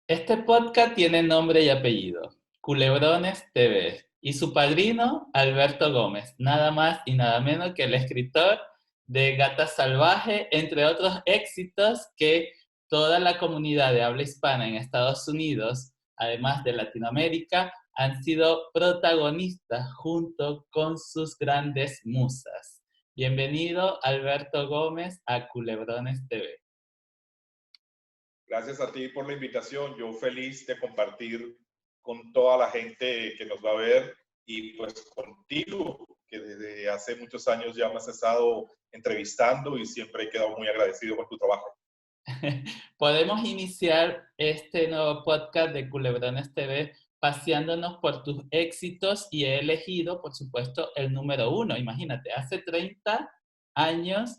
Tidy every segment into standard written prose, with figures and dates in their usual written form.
Este podcast tiene nombre y apellido, Culebrones TV, y su padrino, Alberto Gómez, nada más y nada menos que el escritor de Gata Salvaje, entre otros éxitos que toda la comunidad de habla hispana en Estados Unidos, además de Latinoamérica, han sido protagonistas junto con sus grandes musas. Bienvenido, Alberto Gómez, a Culebrones TV. Gracias a ti por la invitación. Yo feliz de compartir con toda la gente que nos va a ver y pues contigo, que desde hace muchos años ya me has estado entrevistando y siempre he quedado muy agradecido con tu trabajo. Podemos iniciar este nuevo podcast de Culebrones TV paseándonos por tus éxitos y he elegido, por supuesto, el número uno. Imagínate, hace 30 años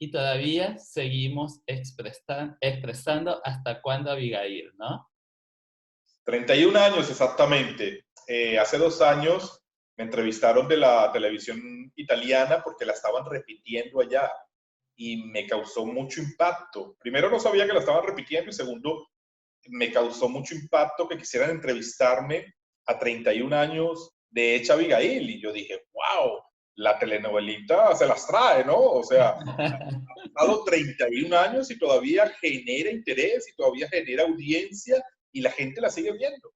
y todavía seguimos expresando hasta cuándo Abigail, ¿no? 31 años exactamente. Hace 2 años me entrevistaron de la televisión italiana porque la estaban repitiendo allá y me causó mucho impacto. Primero no sabía que la estaban repitiendo y segundo me causó mucho impacto que quisieran entrevistarme a 31 años de Hecha Abigail. Y yo dije, wow, la telenovelita se las trae, ¿no? O sea, ha pasado 31 años y todavía genera interés y todavía genera audiencia y la gente la sigue viendo.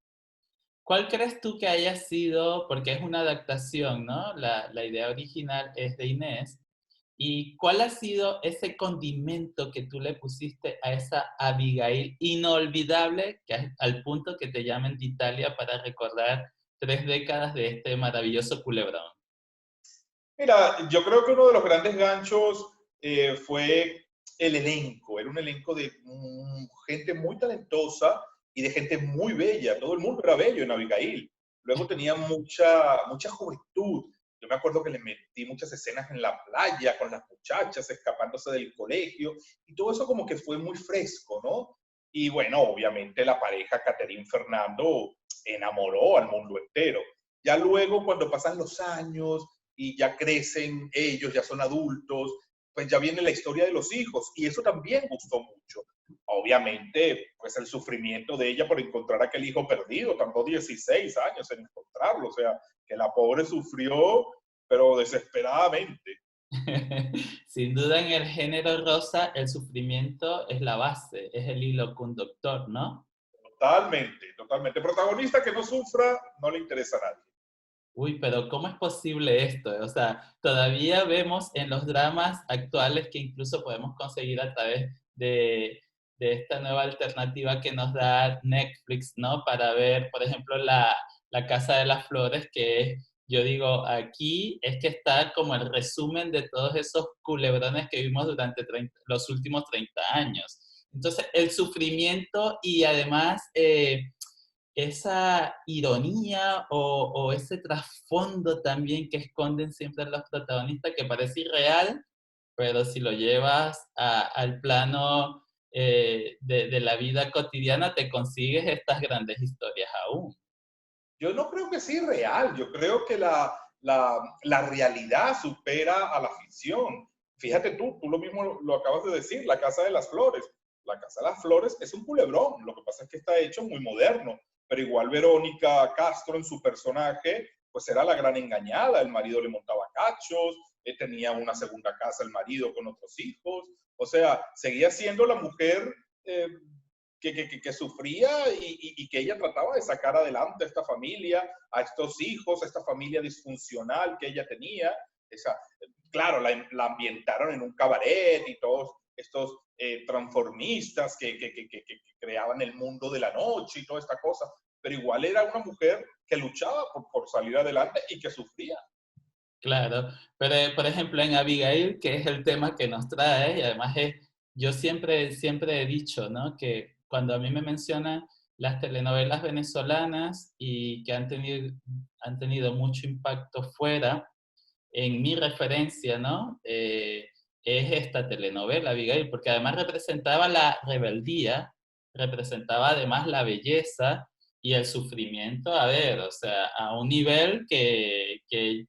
¿Cuál crees tú que haya sido, porque es una adaptación, ¿no? La idea original es de Inés. ¿Y cuál ha sido ese condimento que tú le pusiste a esa Abigail inolvidable, que al punto que te llamen de Italia para recordar 3 décadas de este maravilloso culebrón? Mira, yo creo que uno de los grandes ganchos fue el elenco. Era un elenco de gente muy talentosa y de gente muy bella. Todo el mundo era bello en Abigail. Luego tenía mucha juventud. Yo me acuerdo que le metí muchas escenas en la playa con las muchachas escapándose del colegio y todo eso como que fue muy fresco, ¿no? Y bueno, obviamente la pareja Catherine Fernando enamoró al mundo entero. Ya luego, cuando pasan los años, y ya crecen ellos, ya son adultos, pues ya viene la historia de los hijos y eso también gustó mucho. Obviamente, pues el sufrimiento de ella por encontrar aquel hijo perdido, tardó 16 años en encontrarlo, o sea, que la pobre sufrió, pero desesperadamente. Sin duda en el género rosa el sufrimiento es la base, es el hilo conductor, ¿no? Totalmente, totalmente. Protagonista que no sufra, no le interesa a nadie. Uy, pero ¿cómo es posible esto? O sea, todavía vemos en los dramas actuales que incluso podemos conseguir a través de esta nueva alternativa que nos da Netflix, ¿no? Para ver, por ejemplo, la Casa de las Flores, que es, yo digo, aquí es que está como el resumen de todos esos culebrones que vimos durante los últimos 30 años. Entonces, el sufrimiento y además esa ironía o ese trasfondo también que esconden siempre los protagonistas que parece irreal, pero si lo llevas al plano de la vida cotidiana, te consigues estas grandes historias aún. Yo no creo que sea real, yo creo que la realidad supera a la ficción. Fíjate tú lo mismo lo acabas de decir, la Casa de las Flores. La Casa de las Flores es un culebrón, lo que pasa es que está hecho muy moderno, pero igual Verónica Castro en su personaje, pues era la gran engañada, el marido le montaba cachos, tenía una segunda casa el marido con otros hijos, o sea, seguía siendo la mujer eh, que sufría y que ella trataba de sacar adelante a esta familia, a estos hijos, a esta familia disfuncional que ella tenía. Esa, claro, la ambientaron en un cabaret y todos estos transformistas que creaban el mundo de la noche y toda esta cosa, pero igual era una mujer que luchaba por salir adelante y que sufría. Claro, pero por ejemplo en Abigail, que es el tema que nos trae, y además es, yo siempre he dicho, ¿no? Que cuando a mí me mencionan las telenovelas venezolanas y que han tenido mucho impacto fuera, en mi referencia, ¿no? Es esta telenovela, Abigail, porque además representaba la rebeldía, representaba además la belleza y el sufrimiento, a ver, o sea, a un nivel que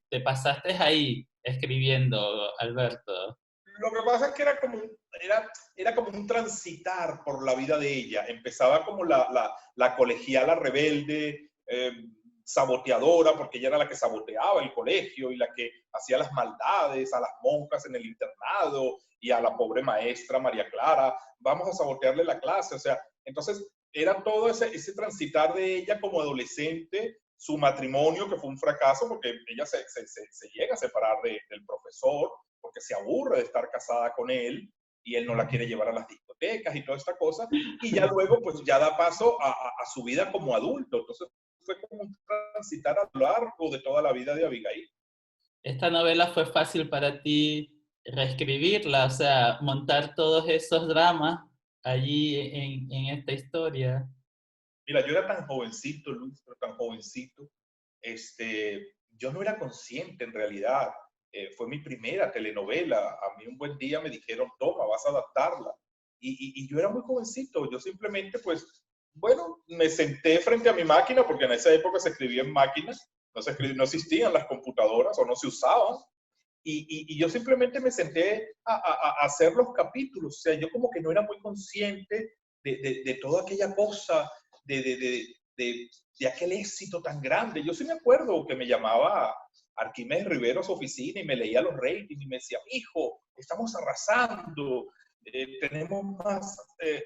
te pasaste ahí escribiendo, Alberto. Lo que pasa es que era como un transitar por la vida de ella. Empezaba como la colegiala rebelde, saboteadora, porque ella era la que saboteaba el colegio y la que hacía las maldades a las monjas en el internado y a la pobre maestra María Clara. Vamos a sabotearle la clase. O sea, entonces era todo ese transitar de ella como adolescente, su matrimonio, que fue un fracaso porque ella se llega a separar del profesor porque se aburre de estar casada con él y él no la quiere llevar a las discotecas y toda esta cosa, y ya luego pues ya da paso a su vida como adulto. Entonces fue como un transitar a lo largo de toda la vida de Abigail. ¿Esta novela fue fácil para ti reescribirla, o sea, montar todos esos dramas allí en esta historia? Mira, yo era tan jovencito, Luis, pero tan jovencito, yo no era consciente en realidad. Fue mi primera telenovela. A mí un buen día me dijeron, toma, vas a adaptarla. Y yo era muy jovencito. Yo simplemente, pues, bueno, me senté frente a mi máquina, porque en esa época se escribía en máquinas, no existían las computadoras o no se usaban. Y yo simplemente me senté a hacer los capítulos. O sea, yo como que no era muy consciente de toda aquella cosa, de, de, de, de, de aquel éxito tan grande. Yo sí me acuerdo que me llamaba Arquímedes Rivero a su oficina y me leía los ratings y me decía, hijo, estamos arrasando, tenemos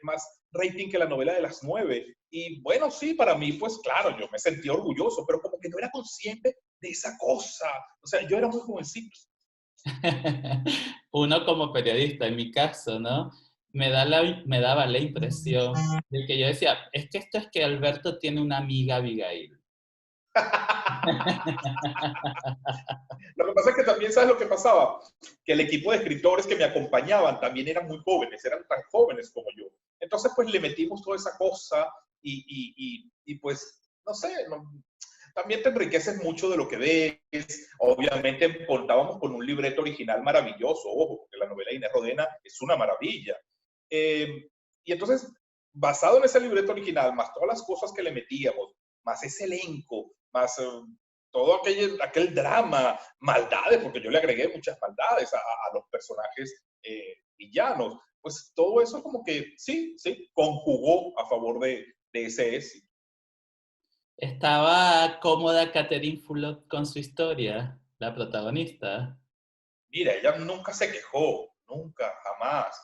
más rating que la novela de las 9. Y bueno, sí, para mí, pues claro, yo me sentí orgulloso, pero como que no era consciente de esa cosa. O sea, yo era muy jovencito. Uno como periodista, en mi caso, ¿no? Me daba la impresión de que yo decía, es que esto es que Alberto tiene una amiga Abigail. Lo que pasa es que también, ¿sabes lo que pasaba? Que el equipo de escritores que me acompañaban también eran muy jóvenes, eran tan jóvenes como yo. Entonces, pues le metimos toda esa cosa y pues, no sé, también te enriqueces mucho de lo que ves. Obviamente contábamos con un libreto original maravilloso, ojo, porque la novela de Inés Rodena es una maravilla. Y entonces, basado en ese libreto original, más todas las cosas que le metíamos, más ese elenco, más todo aquel drama, maldades, porque yo le agregué muchas maldades a los personajes villanos, pues todo eso como que sí, conjugó a favor de ese éxito. Estaba cómoda Catherine Fulop con su historia, la protagonista. Mira, ella nunca se quejó, nunca, jamás.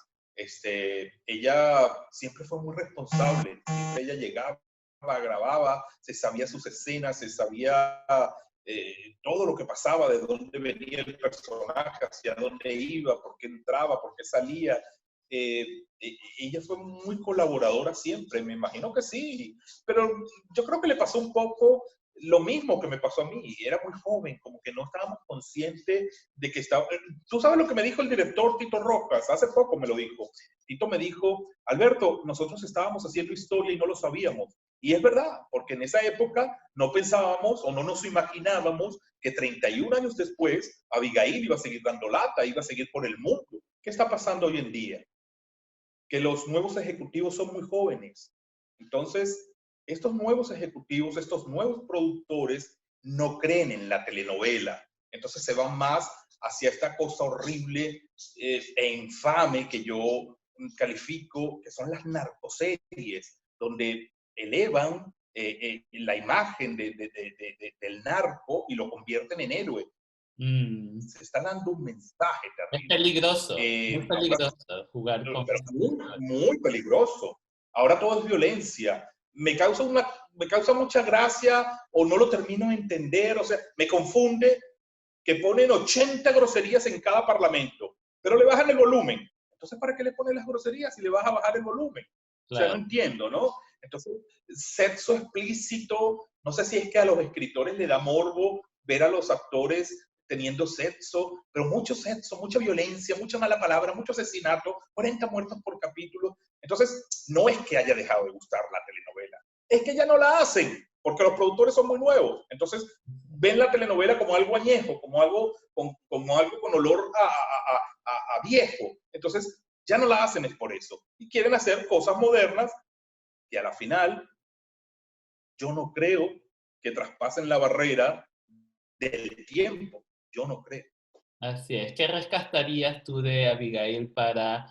Ella siempre fue muy responsable, siempre ella llegaba, grababa, se sabía sus escenas, se sabía todo lo que pasaba, de dónde venía el personaje, hacia dónde iba, por qué entraba, por qué salía. Ella fue muy colaboradora siempre, me imagino que sí, pero yo creo que le pasó un poco lo mismo que me pasó a mí. Era muy joven, como que no estábamos conscientes de que estaba... Tú sabes lo que me dijo el director Tito Rojas, hace poco me lo dijo. Tito me dijo, Alberto, nosotros estábamos haciendo historia y no lo sabíamos. Y es verdad, porque en esa época no pensábamos o no nos imaginábamos que 31 años después Abigail iba a seguir dando lata, iba a seguir por el mundo. ¿Qué está pasando hoy en día? Que los nuevos ejecutivos son muy jóvenes. Entonces, estos nuevos ejecutivos, estos nuevos productores no creen en la telenovela. Entonces se van más hacia esta cosa horrible e infame que yo califico, que son las narcoseries, donde elevan la imagen del narco y lo convierten en héroe. Mm. Se está dando un mensaje Es terrible. peligroso, muy Ahora peligroso jugar con... pero muy peligroso. Ahora todo es violencia. Me causa mucha gracia o no lo termino de entender, o sea, me confunde que ponen 80 groserías en cada parlamento, pero le bajan el volumen. Entonces, ¿para qué le ponen las groserías si le vas a bajar el volumen? O sea, no Claro. entiendo, ¿no? Entonces, sexo explícito, no sé si es que a los escritores le da morbo ver a los actores teniendo sexo, pero mucho sexo, mucha violencia, mucha mala palabra, mucho asesinato, 40 muertos por capítulo. Entonces, no es que haya dejado de gustar la telenovela, es que ya no la hacen, porque los productores son muy nuevos. Entonces, ven la telenovela como algo añejo, como algo con olor a viejo. Entonces, ya no la hacen es por eso. Y quieren hacer cosas modernas y a la final, yo no creo que traspasen la barrera del tiempo. Yo no creo. Así es. ¿Qué rescatarías tú de Abigail para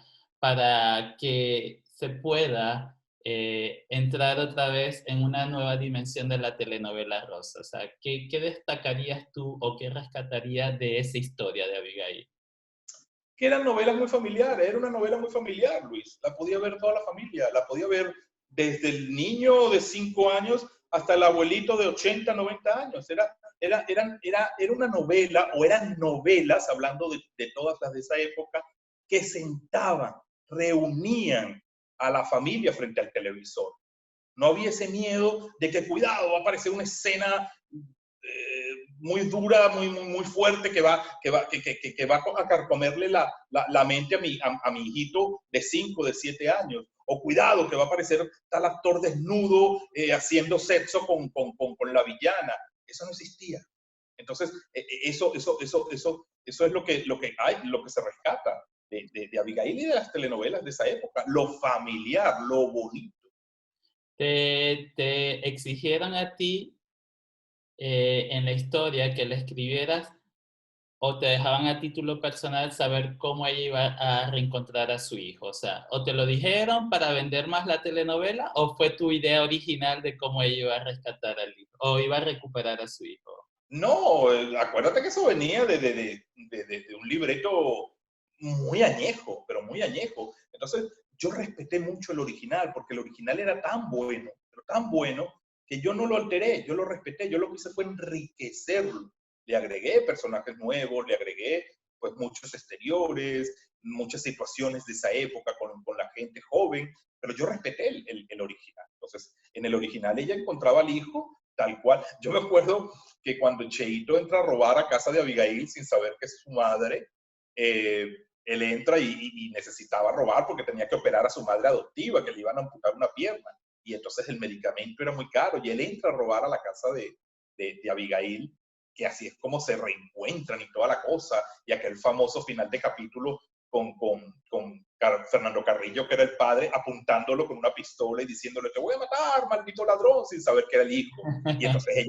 que se pueda entrar otra vez en una nueva dimensión de la telenovela rosa? O sea, ¿qué destacarías tú o qué rescatarías de esa historia de Abigail? Que eran novelas muy familiares, era una novela muy familiar, Luis. La podía ver toda la familia, la podía ver desde el niño de 5 años hasta el abuelito de 80, 90 años. Era una novela, o eran novelas, hablando de todas las de esa época, que sentaban, reunían a la familia frente al televisor. No había ese miedo de que, cuidado, va a aparecer una escena muy dura, muy fuerte, que va a carcomerle la mente a mi hijito de 5, de 7 años. O cuidado, que va a aparecer tal actor desnudo haciendo sexo con la villana. Eso no existía. Entonces, eso es lo que se rescata de Abigail y de las telenovelas de esa época. Lo familiar, lo bonito. ¿Te exigieron a ti en la historia que la escribieras o te dejaban a título personal saber cómo ella iba a reencontrar a su hijo? O sea, o te lo dijeron para vender más la telenovela o fue tu idea original de cómo ella iba a rescatar al hijo o iba a recuperar a su hijo. No, acuérdate que eso venía de un libreto muy añejo, pero muy añejo. Entonces, yo respeté mucho el original, porque el original era tan bueno, pero tan bueno, que yo no lo alteré, yo lo respeté, yo lo que hice fue enriquecerlo. Le agregué personajes nuevos, le agregué pues muchos exteriores, muchas situaciones de esa época con la gente joven, pero yo respeté el original. Entonces, en el original ella encontraba al hijo tal cual. Yo me acuerdo que cuando Cheito entra a robar a casa de Abigail sin saber que es su madre, eh, él entra y necesitaba robar porque tenía que operar a su madre adoptiva, que le iban a amputar una pierna. Y entonces el medicamento era muy caro y él entra a robar a la casa de Abigail, que así es como se reencuentran y toda la cosa. Y aquel famoso final de capítulo con Fernando Carrillo, que era el padre, apuntándolo con una pistola y diciéndole, te voy a matar, maldito ladrón, sin saber que era el hijo. Y entonces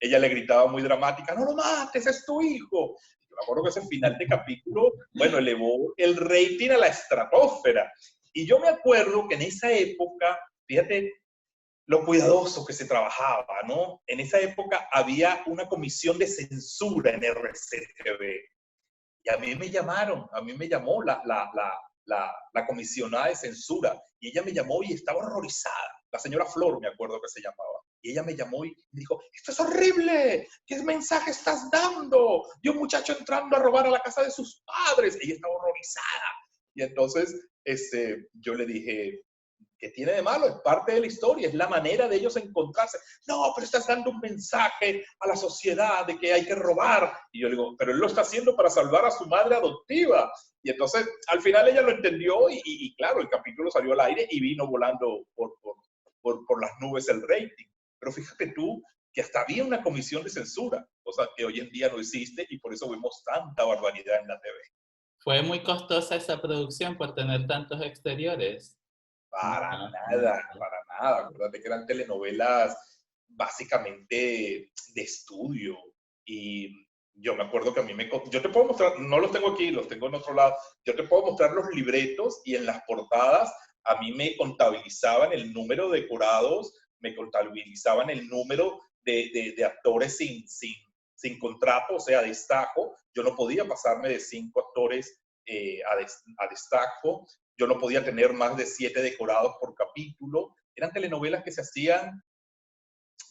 ella le gritaba muy dramática, no lo mates, es tu hijo. Yo me acuerdo que ese final de capítulo, bueno, elevó el rating a la estratosfera. Y yo me acuerdo que en esa época, fíjate lo cuidadoso que se trabajaba, ¿no? En esa época había una comisión de censura en RCTV. Y a mí me llamaron, a mí me llamó la comisionada de censura y ella me llamó y estaba horrorizada. La señora Flor, me acuerdo que se llamaba. Y ella me llamó y me dijo, esto es horrible, ¿qué mensaje estás dando? De un muchacho entrando a robar a la casa de sus padres. Ella estaba horrorizada. Y entonces yo le dije, ¿qué tiene de malo? Es parte de la historia, es la manera de ellos encontrarse. No, pero estás dando un mensaje a la sociedad de que hay que robar. Y yo le digo, pero él lo está haciendo para salvar a su madre adoptiva. Y entonces, al final ella lo entendió y claro, el capítulo salió al aire y vino volando por las nubes el rating. Pero fíjate tú que hasta había una comisión de censura, cosa que hoy en día no existe y por eso vemos tanta barbaridad en la TV. Fue muy costosa esa producción por tener tantos exteriores. Para No, no. nada, para nada. Acuérdate que eran telenovelas básicamente de estudio. Y yo me acuerdo que a mí yo te puedo mostrar, no los tengo aquí, los tengo en otro lado. Yo te puedo mostrar los libretos y en las portadas a mí me contabilizaban el número de decorados, me contabilizaban el número de actores sin contrato, o sea, destajo. Yo no podía pasarme de 5 actores a destajo. Yo no podía tener más de 7 decorados por capítulo. Eran telenovelas que se hacían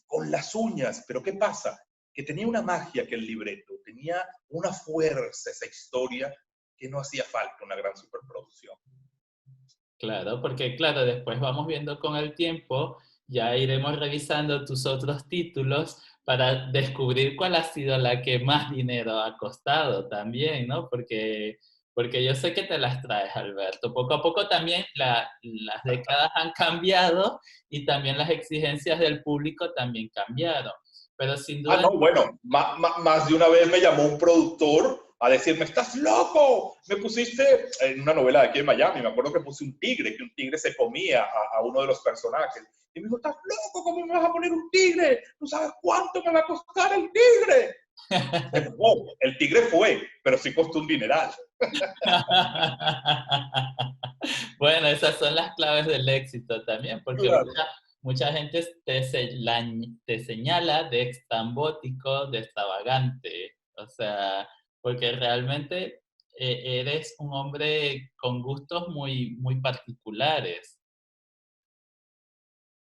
con las uñas, pero ¿qué pasa? Que tenía una magia que el libreto, tenía una fuerza esa historia que no hacía falta una gran superproducción. Claro, porque claro, después vamos viendo con el tiempo, ya iremos revisando tus otros títulos para descubrir cuál ha sido la que más dinero ha costado también, ¿no? Porque yo sé que te las traes, Alberto. Poco a poco también las décadas han cambiado y también las exigencias del público también cambiaron. Pero sin Ah, duda, no, bueno, más de una vez me llamó un productor a decirme, estás loco, me pusiste en una novela de aquí en Miami, me acuerdo que puse un tigre, que un tigre se comía a uno de los personajes. Y me dijo, estás loco, ¿cómo me vas a poner un tigre? ¿No sabes cuánto me va a costar el tigre? Se pagó. El tigre fue, pero sí costó un dineral. Bueno, esas son las claves del éxito también, porque Claro. mucha gente te señala de extrambótico, de extravagante, o sea, porque realmente eres un hombre con gustos muy particulares.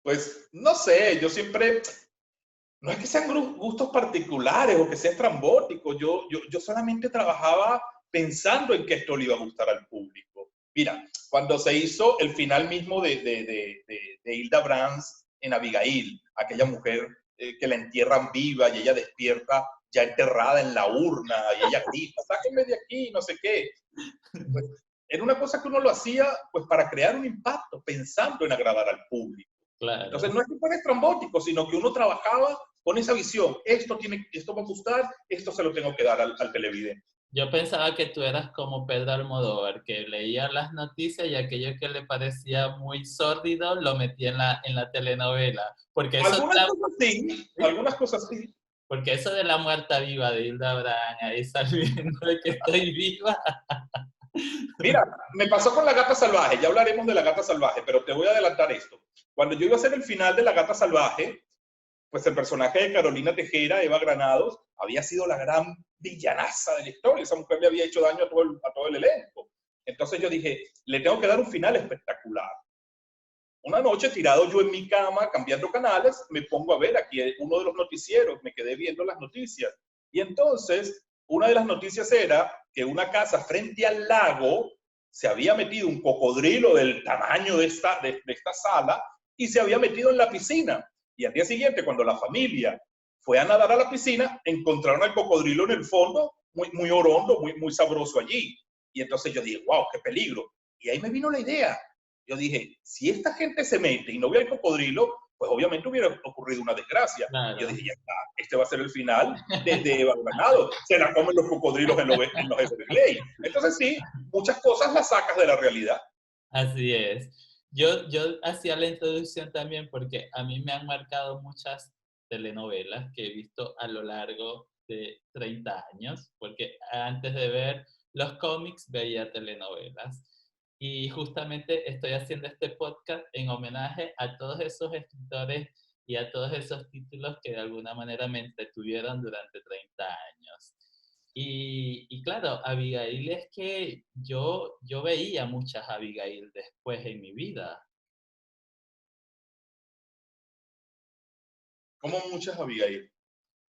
Pues no sé, yo siempre, no es que sean gustos particulares o que sea estrambótico, yo solamente trabajaba pensando en que esto le iba a gustar al público. Mira, cuando se hizo el final mismo de Hilda Brands en Abigail, aquella mujer que la entierran viva y ella despierta ya enterrada en la urna y ella grita, sáquenme de aquí, no sé qué. Pues, era una cosa que uno lo hacía pues para crear un impacto, pensando en agradar al público. Entonces Claro. no es que fuera estrambótico, sino que uno trabajaba con esa visión. Esto va a gustar, esto se lo tengo que dar al televidente. Yo pensaba que tú eras como Pedro Almodóvar, que leía las noticias y aquello que le parecía muy sórdido lo metía en la telenovela. Algunas cosas sí. porque eso de la muerta viva de Hilda Brand, ahí saliendo de que estoy viva. Mira, me pasó con La Gata Salvaje, ya hablaremos de La Gata Salvaje, pero te voy a adelantar esto. Cuando yo iba a hacer el final de La Gata Salvaje, pues el personaje de Carolina Tejera, Eva Granados, había sido la gran villanaza de la historia. Esa mujer le había hecho daño a todo el elenco. Entonces yo dije, le tengo que dar un final espectacular. Una noche, tirado yo en mi cama, cambiando canales, me pongo a ver aquí uno de los noticieros, me quedé viendo las noticias. Y entonces, una de las noticias era que una casa frente al lago se había metido un cocodrilo del tamaño de esta sala y se había metido en la piscina. Y al día siguiente, cuando la familia fue a nadar a la piscina, encontraron al cocodrilo en el fondo, muy orondo, muy sabroso allí. Y entonces yo dije, wow, qué peligro. Y ahí me vino la idea. Yo dije, si esta gente se mete y no ve al cocodrilo, pues obviamente hubiera ocurrido una desgracia. Y yo Claro, dije, ya está, este va a ser el final de Eva Granado. Se la comen los cocodrilos en los Everglades. Entonces sí, muchas cosas las sacas de la realidad. así es. Yo hacía la introducción también porque a mí me han marcado muchas telenovelas que he visto a lo largo de 30 años, porque antes de ver los cómics veía telenovelas. Y justamente estoy haciendo este podcast en homenaje a todos esos escritores y a todos esos títulos que de alguna manera me entretuvieron durante 30 años. Y claro, Abigail es que yo veía muchas Abigail después en mi vida. Como muchas, Abigail.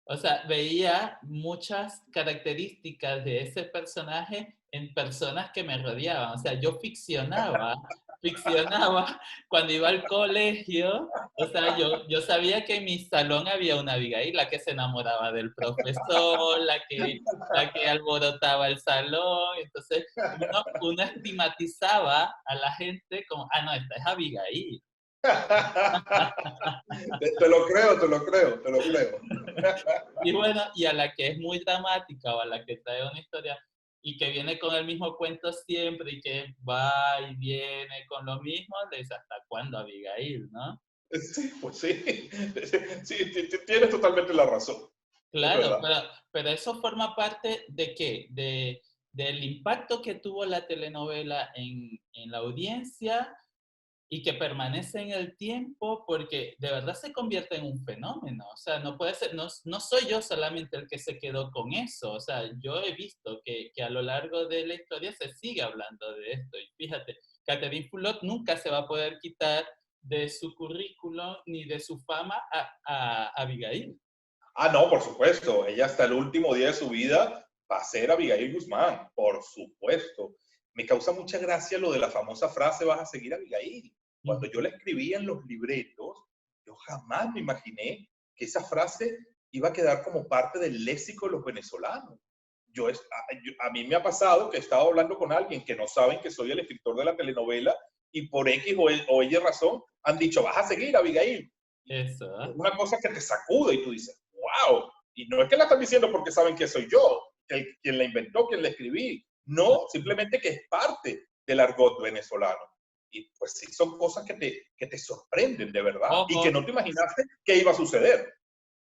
O sea, veía muchas características de ese personaje en personas que me rodeaban. O sea, yo ficcionaba cuando iba al colegio. O sea, yo sabía que en mi salón había una Abigail, la que se enamoraba del profesor, la que alborotaba el salón. Entonces, uno estigmatizaba a la gente como, ah, no, esta es Abigail. Te lo creo, te lo creo, te lo creo. Y bueno, y a la que es muy dramática o a la que trae una historia y que viene con el mismo cuento siempre y que va y viene con lo mismo, le dice, ¿hasta cuándo, Abigail, no? Sí, pues sí. Sí, tienes totalmente la razón. Es Claro, verdad. pero eso forma parte de qué? Del impacto que tuvo la telenovela en la audiencia y que permanece en el tiempo porque de verdad se convierte en un fenómeno. O sea, no puede ser, no soy yo solamente el que se quedó con eso. O sea, yo he visto que a lo largo de la historia se sigue hablando de esto. Y fíjate, Catherine Fulop nunca se va a poder quitar de su currículum ni de su fama a Abigail. Ah, no, por supuesto. Ella hasta el último día de su vida va a ser Abigail Guzmán, por supuesto. Me causa mucha gracia lo de la famosa frase, vas a seguir a Abigail. Cuando yo la escribía en los libretos, yo jamás me imaginé que esa frase iba a quedar como parte del léxico de los venezolanos. A mí me ha pasado que he estado hablando con alguien que no saben que soy el escritor de la telenovela y por X o Y razón han dicho, vas a seguir a Abigail. Eso, Es ¿eh? una cosa que te sacude y tú dices, wow. Y no es que la están diciendo porque saben que soy yo, quien la inventó, quien la escribí. No, simplemente que es parte del argot venezolano. Y pues sí, son cosas que te sorprenden de verdad y que Ojo, no te imaginaste que iba a suceder.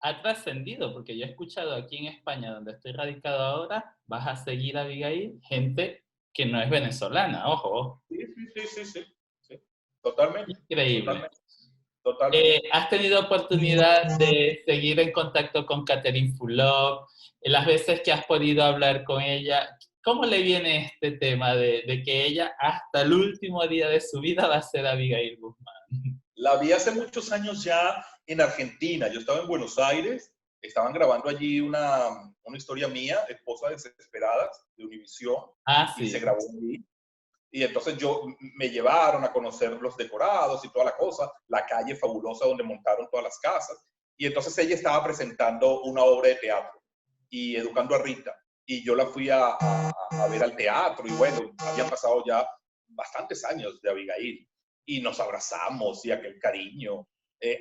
ha trascendido, porque yo he escuchado aquí en España, donde estoy radicado ahora, vas a seguir a Abigail, gente que no es venezolana, ojo. Sí, sí, sí, sí, sí, sí. Totalmente, Increíble. totalmente, totalmente. ¿Has tenido oportunidad de seguir en contacto con Catherine Fulop? Las veces que has podido hablar con ella, ¿cómo le viene este tema de que ella hasta el último día de su vida va a ser Abigail Guzmán? La vi hace muchos años ya en Argentina. Yo estaba en Buenos Aires, estaban grabando allí una historia mía, Esposas Desesperadas, de Univisión, Ah, y se sí. grabó allí. Y entonces me llevaron a conocer los decorados y toda la cosa, la calle fabulosa donde montaron todas las casas. Y entonces ella estaba presentando una obra de teatro y educando a Rita. Y yo la fui a ver al teatro y bueno, habían pasado ya bastantes años de Abigail y nos abrazamos y aquel cariño.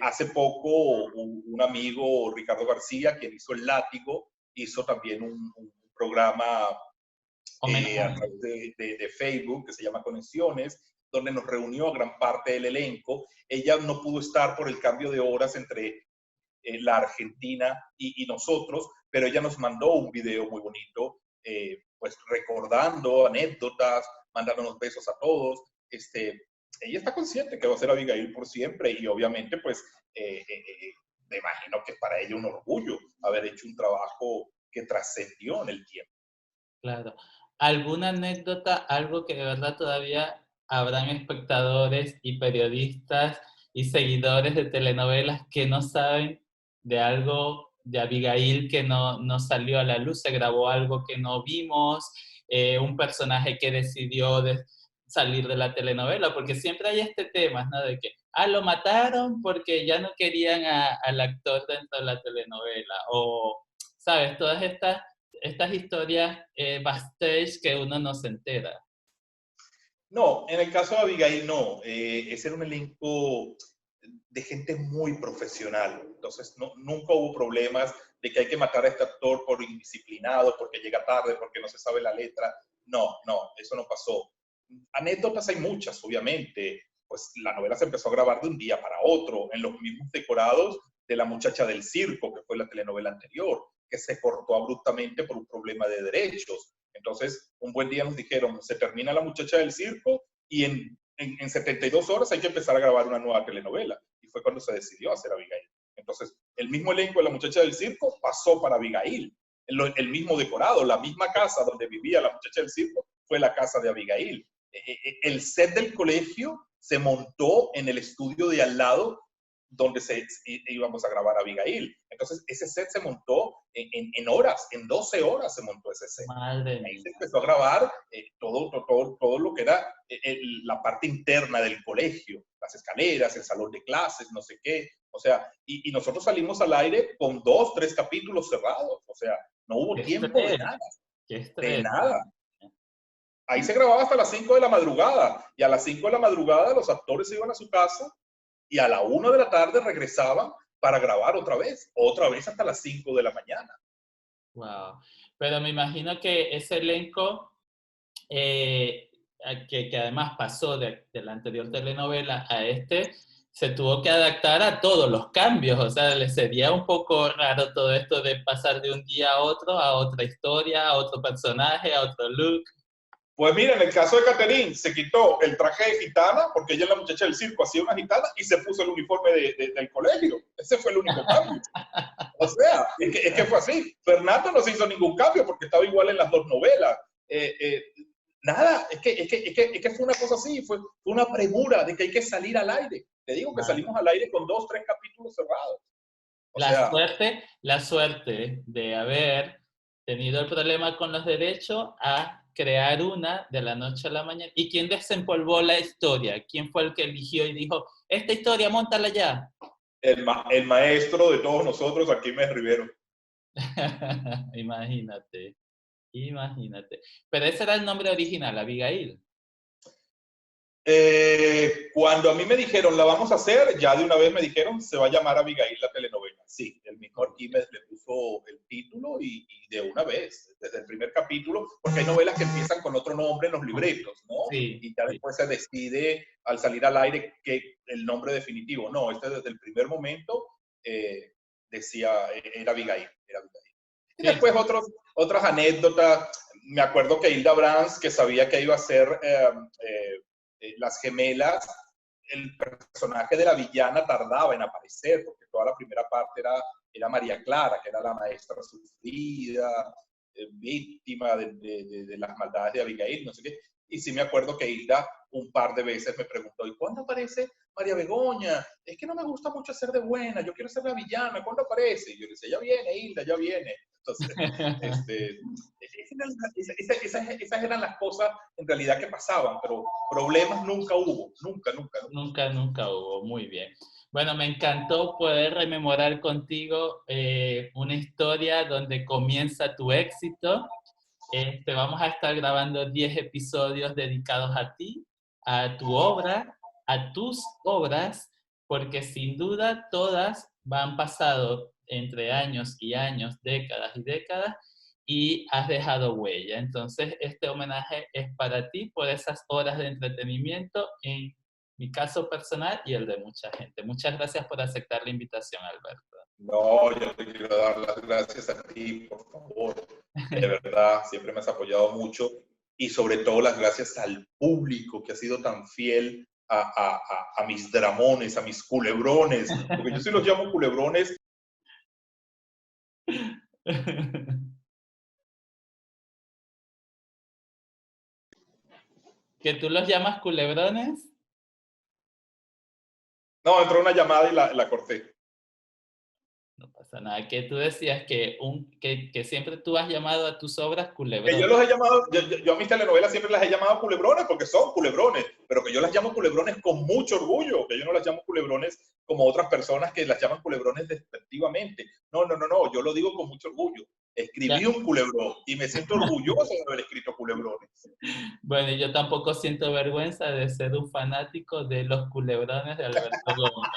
Hace poco un amigo, Ricardo García, quien hizo El Látigo, hizo también un programa a Homenaje. través de Facebook, que se llama Conexiones, donde nos reunió a gran parte del elenco. Ella no pudo estar por el cambio de horas entre la Argentina y nosotros, pero ella nos mandó un video muy bonito, pues recordando anécdotas, mandándonos besos a todos. Ella está consciente que va a ser Abigail por siempre y obviamente pues me imagino que para ella un orgullo haber hecho un trabajo que trascendió en el tiempo. Claro. ¿Alguna anécdota, algo que de verdad todavía habrán espectadores y periodistas y seguidores de telenovelas que no saben de algo de Abigail que no salió a la luz? Se grabó algo que no vimos, un personaje que decidió salir de la telenovela, porque siempre hay este tema, ¿no? De que, lo mataron porque ya no querían al actor dentro de la telenovela, o, ¿sabes? Todas estas historias backstage que uno no se entera. No, en el caso de Abigail no. Ese era un elenco de gente muy profesional. Entonces, nunca hubo problemas de que hay que matar a este actor por indisciplinado, porque llega tarde, porque no se sabe la letra. No, no, eso no pasó. Anécdotas hay muchas, obviamente. Pues la novela se empezó a grabar de un día para otro, en los mismos decorados de La muchacha del circo, que fue la telenovela anterior, que se cortó abruptamente por un problema de derechos. Entonces, un buen día nos dijeron, se termina La muchacha del circo y en 72 horas hay que empezar a grabar una nueva telenovela. Y fue cuando se decidió hacer Abigail. Entonces, el mismo elenco de La muchacha del circo pasó para Abigail. El mismo decorado, la misma casa donde vivía la muchacha del circo fue la casa de Abigail. El set del colegio se montó en el estudio de al lado donde íbamos a grabar Abigail. Entonces, ese set se montó en horas, en 12 horas se montó ese set. Madre Ahí mía. se empezó a grabar todo lo que era la parte interna del colegio, las escaleras, el salón de clases, no sé qué. O sea, y nosotros salimos al aire con 2, 3 capítulos cerrados. O sea, no hubo Qué tiempo de estrés, nada, qué de estrés. nada. Ahí se grababa hasta las 5 de la madrugada y a las 5 de la madrugada los actores se iban a su casa y a la 1 de la tarde regresaban para grabar otra vez hasta las 5 de la mañana. Wow. Pero me imagino que ese elenco, eh, que además pasó de la anterior telenovela a este, se tuvo que adaptar a todos los cambios. O sea, le sería un poco raro todo esto de pasar de un día a otro, a otra historia, a otro personaje, a otro look. Pues mira, en el caso de Catherine, se quitó el traje de gitana, porque ella es la muchacha del circo, hacía una gitana, y se puso el uniforme del colegio. Ese fue el único cambio. O sea, es que fue así. Fernando no se hizo ningún cambio porque estaba igual en las dos novelas. Nada, es que fue una cosa así, fue una premura de que hay que salir al aire. Te digo que salimos al aire con 2, 3 capítulos cerrados. O sea, La suerte de haber tenido el problema con los derechos a crear una de la noche a la mañana. ¿Y quién desempolvó la historia? ¿Quién fue el que eligió y dijo, esta historia, móntala ya? el maestro de todos nosotros, Arquímedes Rivero. Imagínate, imagínate. Pero ese era el nombre original, Abigail. Cuando a mí me dijeron, la vamos a hacer, ya de una vez me dijeron, se va a llamar Abigail la telenovela. Sí, el mismo Arquímedes le puso el título y de una vez, desde el primer capítulo, porque hay novelas que empiezan con otro nombre en los libretos, ¿no? Sí, Y ya sí. después se decide al salir al aire que el nombre definitivo. No, este desde el primer momento decía, era Abigail, era Abigail. Y Sí, después otras anécdotas. Me acuerdo que Hilda Brands, que sabía que iba a ser Las Gemelas, el personaje de la villana tardaba en aparecer, porque toda la primera parte era María Clara, que era la maestra sufrida, víctima de las maldades de Abigail, no sé qué. Y sí me acuerdo que Hilda un par de veces me preguntó, ¿y cuándo aparece María Begoña? Es que no me gusta mucho ser de buena, yo quiero ser la villana, ¿cuándo aparece? Y yo le decía, ya viene, Hilda, ya viene. Entonces, esas eran las cosas en realidad que pasaban, pero problemas nunca hubo, nunca, nunca, nunca. nunca, nunca hubo. Muy bien. Bueno, me encantó poder rememorar contigo una historia donde comienza tu éxito. Vamos a estar grabando 10 episodios dedicados a ti, a tu obra, a tus obras, porque sin duda todas han pasado entre años y años, décadas y décadas, y has dejado huella. Entonces, este homenaje es para ti por esas horas de entretenimiento en mi caso personal y el de mucha gente. Muchas gracias por aceptar la invitación, Alberto. No, yo te quiero dar las gracias a ti, por favor. De verdad, siempre me has apoyado mucho y sobre todo las gracias al público que ha sido tan fiel a mis dramones, a mis culebrones, porque yo sí los llamo culebrones. ¿Que tú los llamas culebrones? No, entró una llamada y la corté. No pasa nada. Que tú decías que siempre tú has llamado a tus obras Que yo culebrones. los he llamado, yo a mis telenovelas siempre las he llamado culebrones porque son culebrones, pero que yo las llamo culebrones con mucho orgullo, que yo no las llamo culebrones como otras personas que las llaman culebrones despectivamente. No, no, no, no, yo lo digo con mucho orgullo. Ya. Escribí un culebrón y me siento orgulloso de haber escrito culebrones. Bueno, yo tampoco siento vergüenza de ser un fanático de los culebrones de Alberto Gómez.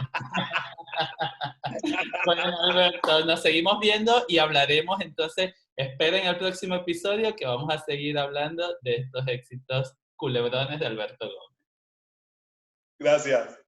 Bueno, Alberto, nos seguimos viendo y hablaremos entonces. Esperen el próximo episodio que vamos a seguir hablando de estos éxitos culebrones de Alberto Gómez. Gracias.